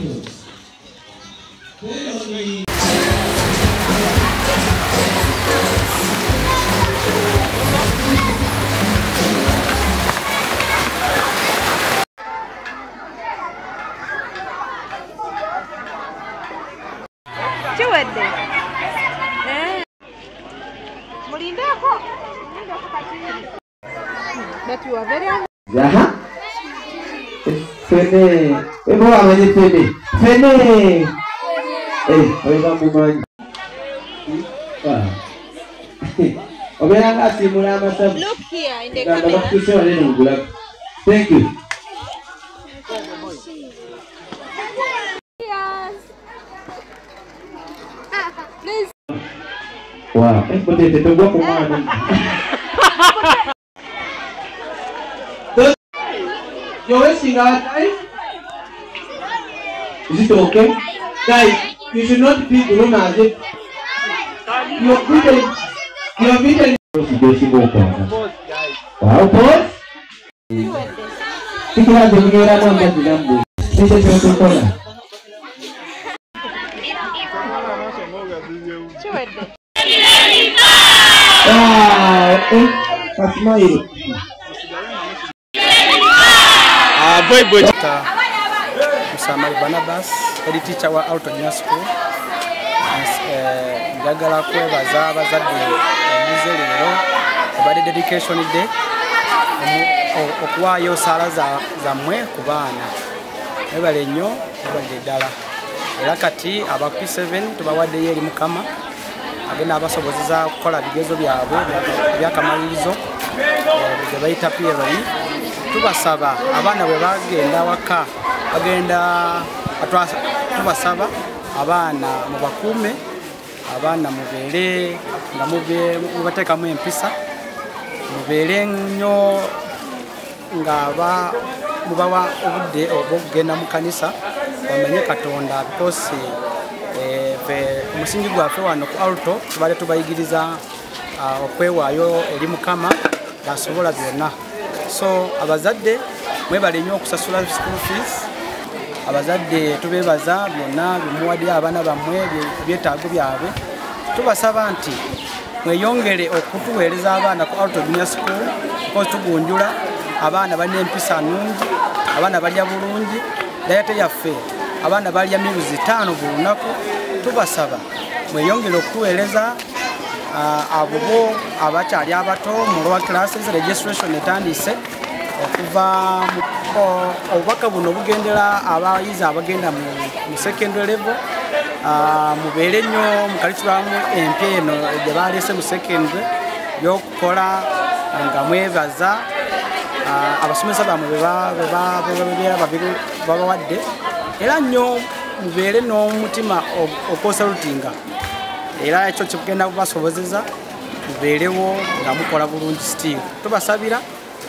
But you are very honest. Fene. Ebo amanye fene. Fene. Oiga mumani. Look here in the camera. Thank you. Please. Wow. Potete to go for You're wasting our time. Is it okay? Guys, you should not be grown as if you're beaten. You're beaten. Wow, boss. Think you have the mirror on that number. This is your corner. Wow, smile. Boy, Musamali Barnabas, head teacher wa Alto Junior School. Njagala kwebaza abazadde emuze leero obadde dedication day okuwaayo sala zammwe ku baana. Ebale nnyo ebadde ddala. Era kati aba P7 tubawaddeyo eri Mukama agenda abasobozeza okukola bigezo byabwe byakamalirizo bye bayita PLE. Tubasaba abaana bwe bagenda waka bagenda tubasaba abaana mubakuume abaana mubeere nga mubateekamu empisa mubeere nnyo nga mubawa obudde obw'okugenda mu kanisa bamenye Katonda because omusingi gwaffe wano ku Alto tubadde tubayigiriza okwewaayo eri Mukama asobola byonna. So abazadde mwebale nnyo okusasula school fees. Abazadde tubebaza byonna bimuwadde abaana bammwe byetaago byabwe. Tubasaba nti mweyongere okutuweereza abaana ku Alto Junior School because tugunjula abaana balina empisa nnungi, abaana balya bulungi, dayate yaffe abaana balya miruzi 5 buli lunaku. Tubasaba mweyongere okutuweereza abo abakyali abato mu lower classes. Registration etandise okuva obubaka buno bugendera abayizi abagenda mu secondary level. Mubeere nnyo mu curriculum empya eno gye baleese mu secondary y'okukola nga mwebaza abasomesa bammwe babawadde. Era nnyo mubeere n'omutima okwosalutinga. Era ekyo kigenda kubasobozeza mubeerewo nga mukola bulungi still. Tubasabira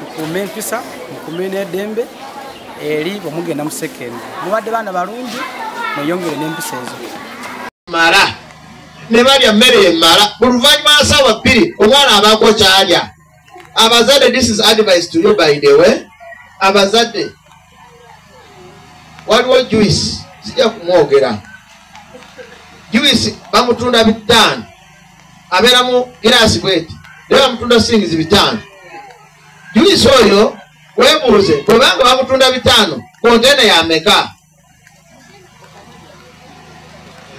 mukuume empisa mukuume n'eddembe eri bwe mugenda mu secondary. Mubadde baana balungi mweyongere n'empisa ezo. Mara ne balya mmere emala buluvannyuma lwa ssaawa 2 omwana abaako kyalya. Abazadde, this is advice to you by the way. Abazadde waliwo juice sijja kumwogera. Juice bamutunda 5 abeera mu giraasi bweti naye bamutunda siringizi 5. Juice oyo weebuuze bwebanga bamutunda 5 kontena yameka?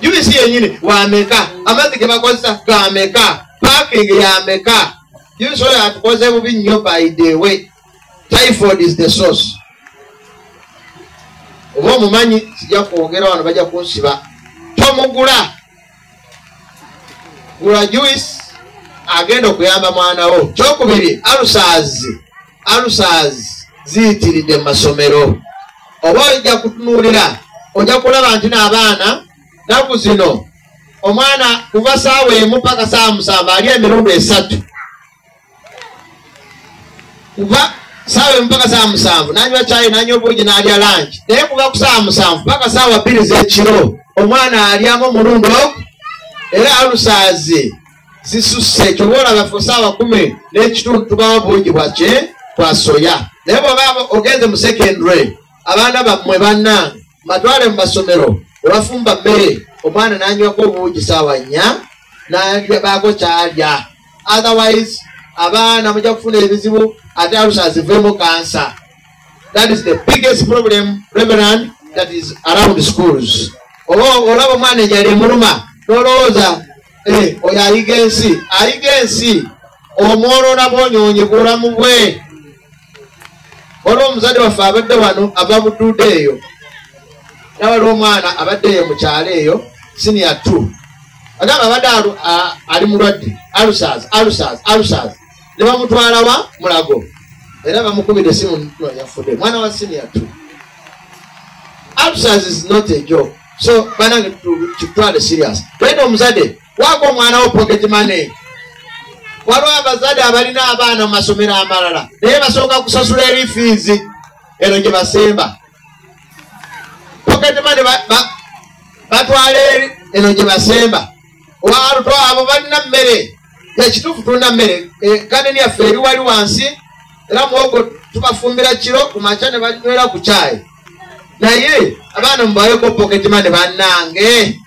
Juice yennyini wameka? Amazzi ge bakozesa gameka? Parking yameka? Juice oyo atukoze bubi nnyo by the way. Typhoid is the source. Oba omumanyi sijja kwogera wano bajja kunsiba. Tomugula. Gula juice agenda okuyamba mwana wo. Kyokubiri alusaazi ziyitiridde mu masomero. Oba ojja kutunuulira ojja kulaba nti n'abaana naku zino omwana kuva ssaawa 1 paka ssaawa 7 alya emirundi 3. Kuva ssaawa 1 paka ssaawa 7 n'anywa caayi n'anywa obuugi n'alya lunch. Naye kuva ku ssaawa 7 paka ssaawa 2 z'ekiro omwana alyamu omulundi ogwo. Era alusaazi zisusse ekyo boolaba ffe ssaawa 10 n'ekitundu tubawo buugi bwa soya. Naye bw'oba ogenze mu secondary abaana bammwe bannange matwale mu masomero webafumba mmere omwana nanywako obuugi saawa 4 nalya baako kyalya otherwise abaana mujja kufuna ebizibu ate alusazivemu kansa. That is the biggest problem, Reverend, that is around the schools. Olaba omwana enjala emuluma nolowooza oyo ayiga ensi omwolona bwonyonyi bulamu bwe. Olwo omuzadde waffe abadde wano ava budduude eyo nawali omwana abadde eyo mu kyalo eyo senior 2 agamba abadde ali mulwadde alusaz ne bamutwala wa Mulago era bamukubira essimu yafudde mwana wa senior 2. Alusaz is not a joke, so banange tutwale serious. Lwendo omuzadde wako omwana wo pocket money. Waliwo abazadde abalina abaana mu masomero amalala naye basooka kusasula eri fees eno gye basemba. Pocket money batwala eri eno gye basemba. Waluto abo balina mmere ekituufu tulina mmere kadeni yaffe eri wali wansi era muwogo tubafumbira kiro ku makya ne banywera ku kyayi naye abaana mubayeko pocket money bannange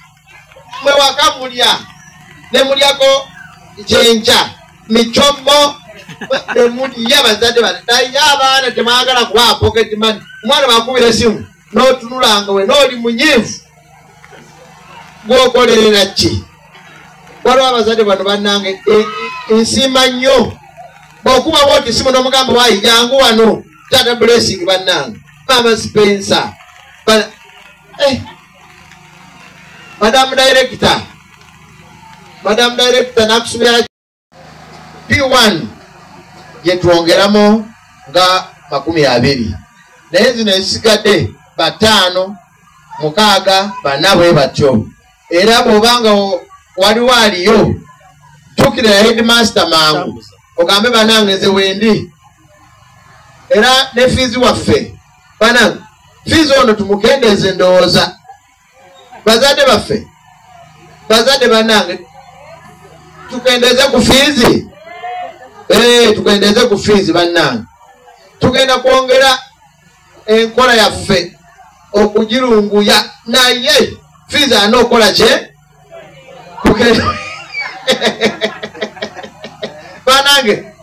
mwe waka mulya ne mulyako kyenkya micomo ne mulya bazadde naye abaana temwagala kuba pocket money. Omwana bakubira essimu n'otunulanga we n'oli munyiivu gwokolerera ki? Waliwo abazadde bano bannange ensima nnyo bw'okuba bwoti simu n'omugamba waayi jangu wano Tata Blessing bannange Mama Spencer Madam Director nakusubira P1 gyetwongeramu nga 20 naye zino ezisigadde 5 6 4 bwe batyo. Era bw'obanga waliwo aliyo tukira headmaster mangu ogambe banange nze wendi era ne fees waffe banange fees ono tumukendeze ndowooza bazadde baffe bazadde banange tukendeze ku fees tukendeze ku fees bannange tugenda kwongera enkola yaffe okugirunguya naye fees anookola kye Banange,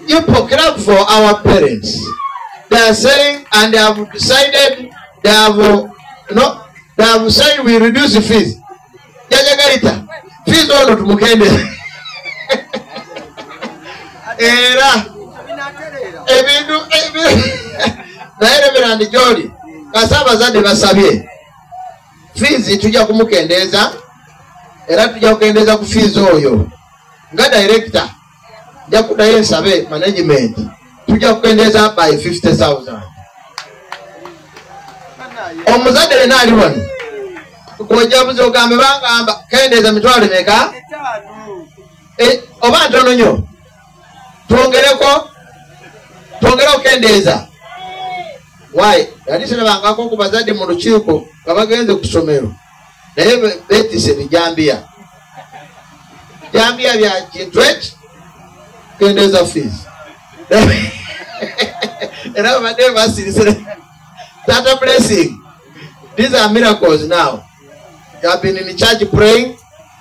you proclaim for our parents. They are saying and they have decided they have said we reduce the fees. Jajagarita, fees all of Mukende. Era, Reverend Jody, Kasaba Zadi Basabie. Fees tujja kumukendeza. Era tujja kukendeza ku fees oyo nga director nja kudayo nsabe management tujja kukendeza by 50,000. Omuzadde lena ali wano kojja buze ogambe bangamba kendeza mitwalo meka oba ntono nnyo twongereko kendeza why yali sirabangako ku bazadde mu lukiiko nga bagenze ku ssomero naye betise bijambiya jambia bya kintu kendeza fees era badde basirisire Tata Blessing. These are miracles now. You have been in the church praying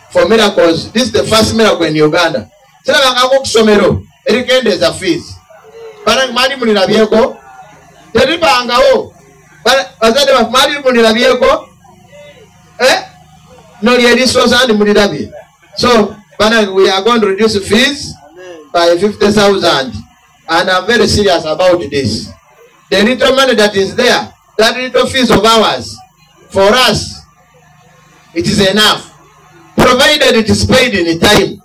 for miracles. This is the first miracle in Uganda. Sina bangako kusomero erikendeza fees bana mali munirabyeko teribangawo bazadde mali munirabyeko no resource and munirabye. So bana we are going to reduce fees by 50,000 and I'm very serious about this. The little money that is there, that little fees of ours, for us, it is enough, provided it is paid in time.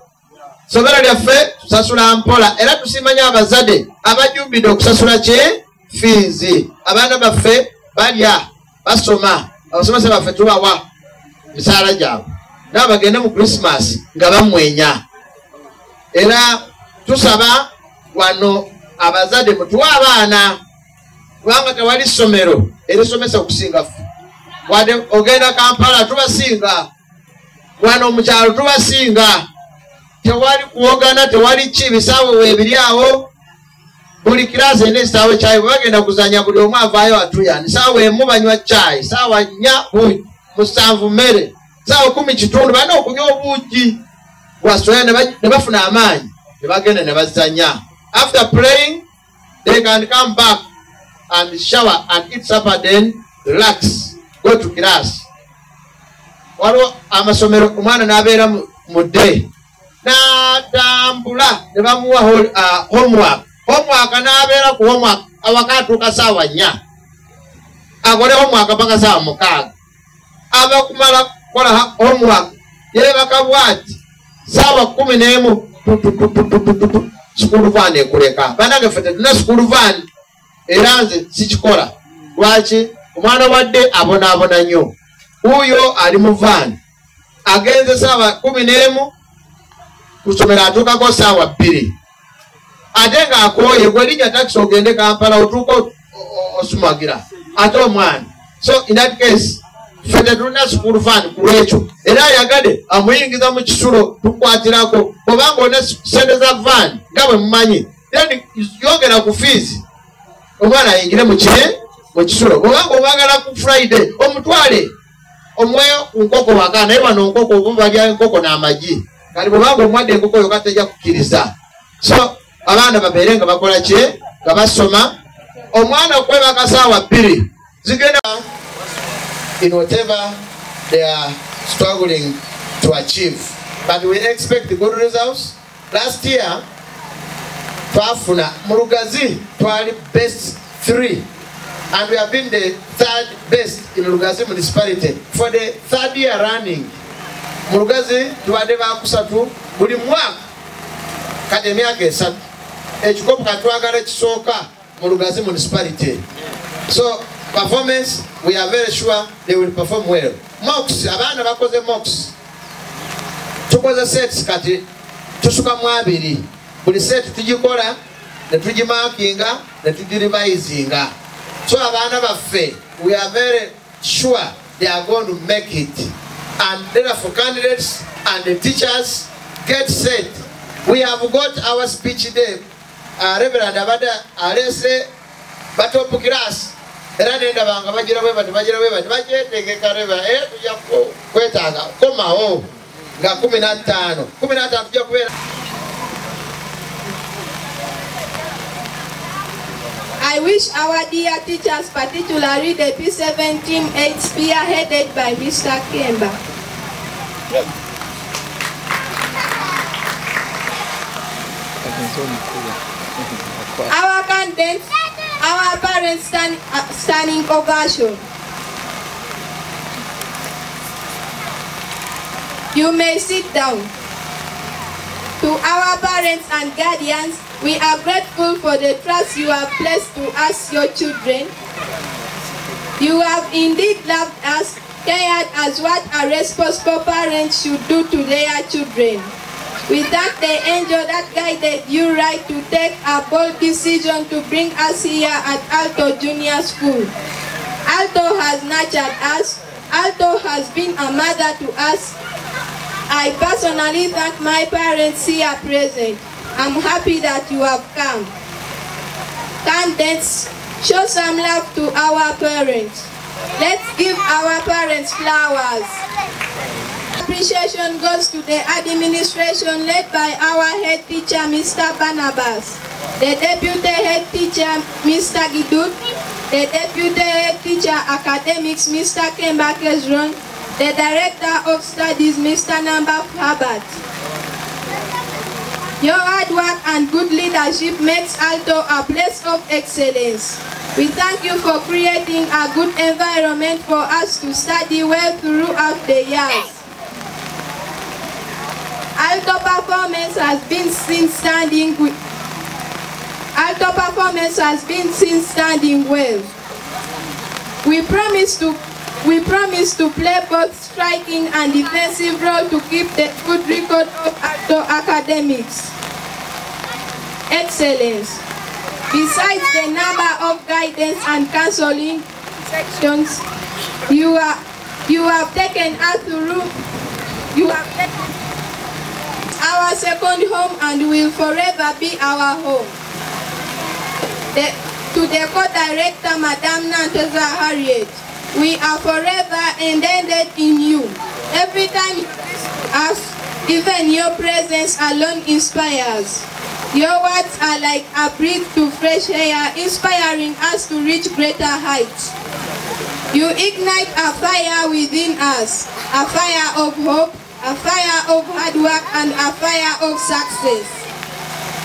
So very fair, tusasula ampola. Era tusimanya abazade, abajumbide okusasula kye fees. Abana baffe balya, basoma, abasomesa baffe tubawa misaala gyabwe. N'abagenda mu Christmas nga bamwenya. Era tusaba wano abazade mutuwa abaana kubanga tewali ssomero erisomesa okusinga ffe. Wadde ogenda Kampala tubasinga, wano mu kyalo tubasinga. Tewali kuwogana, tewali ki, bisaawe weebiri awo. buli kirasi ene saawa chai bagenda kuzanya buli omu avaayo atuyani saawa emu banywa chai saawa 4 buji 7 mmere saawa 10 kitundu balina okunywa obuugi bwasoya ne bafuna amaanyi ne bagenda ne bazanya. After praying they can come back and shower and eat supper, then relax, go to class. Waliwo amasomero omwana n'abeera mu day n'atambula ne bamuwa homework n'abeera ku homework awaka atuuka saawa 4 akole homework paka saawa 6 aba kumala kukola homework yeebaka bw'ati saawa 11 school van ekuleka. Banange ffe tetulina school van era nze sikikola. Lwaki? Omwana wadde abonaabona nnyo. Uyo ali mu van agenze saawa 11 kusomera atuukako saawa 2 ate ng'akooye gwe linnya taxi ogende Kampala otuuka osumagira ate omwana. So in that case ffe tetulina school van ku lwekyo era ayagade amuyingiza mu kisulo tukwatirako kubanga ona sente za van nga bwe mumanyi then yongera ku fees omwana ayingire mu kisulo kubanga obagala ku Friday omutwale omweyo nkoko waka naye bano nkoko obumu balya enkoko n'amagi kali bwebanga omwadde enkoko yo katejja kukkiriza. So abaana babeere nga bakola ki nga basoma omwana okwebaka saawa 2 zigenda in whatever they are struggling to achieve, but we expect good results. Last year twafuna mu Lugazi twali best 3 and we have been the 3rd best in Lugazi municipality for the 3rd year running. Mu Lugazi tubadde bakusatu buli mwaka kati emyaka 3 ekikopo katwagala kisooka mu Lugazi municipality. So performance, we are very sure they will perform well. Mocks, abaana bakoze mocks. Tukoze sets kati tusuka mu 2. Buli set tugikola ne tugimarkinga ne tugirivisinga. So abaana baffe, we are very sure they are going to make it. And therefore candidates and the teachers get set. We have got our speech day. Reverend Abada alese batop class. Era nenda banga bagira bwe bajetegeka reba tujja kwetaaga komawo nga 15 tujja kubeera. I wish our dear teachers, particularly the P17 8 spearheaded by Mr. Kemba. Our candidates, our parents standing ovation. You may sit down. To our parents and guardians, we are grateful for the trust you have placed to us, your children. You have indeed loved us, cared as what a responsible parent should do to their children. We thank the angel that guided you right to take a bold decision to bring us here at Alto Junior School. Alto has nurtured us. Alto has been a mother to us. I personally thank my parents here present. I'm happy that you have come. Candidates, show some love to our parents. Let's give our parents flowers. Appreciation goes to the administration led by our head teacher, Mr. Barnabas, the deputy head teacher, Mr. Gidut, the deputy head teacher academics, Mr. Kemba Kezron, the director of studies, Mr. Namba Herbert. Your hard work and good leadership makes Alto a place of excellence. We thank you for creating a good environment for us to study well throughout the years. Alto performance has been seen standing well. We promise to play both striking and defensive role to keep the good record of Alto academics. Excellence. Besides the number of guidance and counseling sections, you have taken us through. You have taken our second home and will forever be our home. To the co-director, Madame Nanteza Harriet, we are forever indebted in you. Every time you visit us, even your presence alone inspires. Your words are like a breath to fresh air, inspiring us to reach greater heights. You ignite a fire within us, a fire of hope, a fire of hard work, and a fire of success.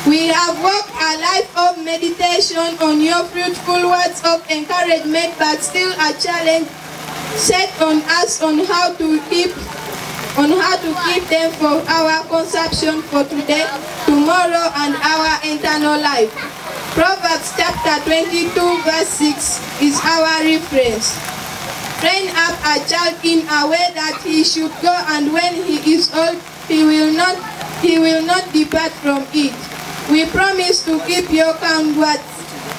We have walked a life of meditation on your fruitful words of encouragement, but still a challenge set on us on how to keep them for our consumption for today, tomorrow, and our eternal life. Proverbs chapter 22 verse 6 is our reference. Train up a child in a way that he should go, and when he is old, he will not depart from it. We promise to keep your kind words.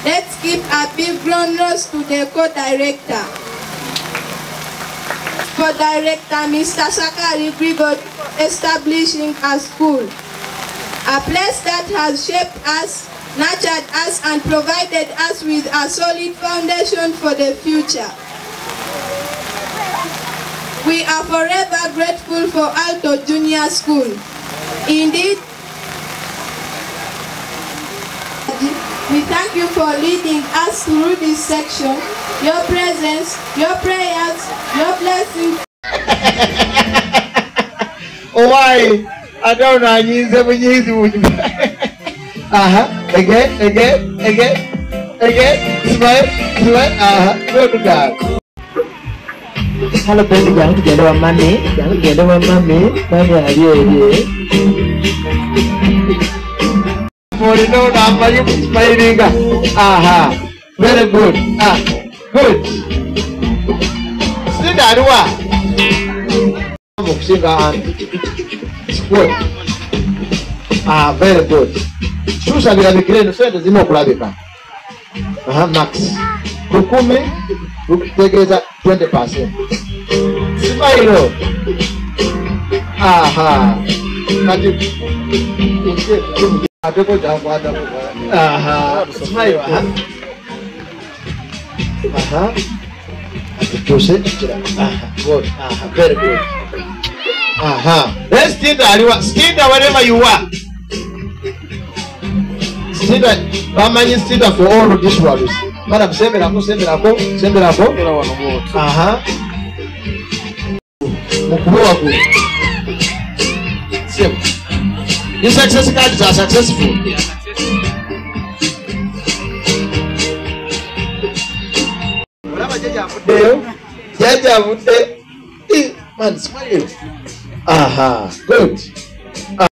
Let's give a big round of applause to the co-director. Co-director Mr. Sakari Grigori for establishing a school, a place that has shaped us, nurtured us, and provided us with a solid foundation for the future. We are forever grateful for Alto Junior School. Indeed, we thank you for leading us through this section. Your presence, your prayers, your blessings. Oh, why? I don't know. I need them. Again. Smile. Go to God. Hello, baby. Young girl, mommy. Mommy, are you here? For you know, I'm smiling. Very good. Good. Sit down. Good. Very good. Shoes are the green. So there's no problem. Max. Kukumi. Take it at 20%. Smile. Smile. Good. Very good. Let's stand wherever you are. Stand for all of this world. Madam, send me up. These success cards are successful. Jaja, man, smile. Good.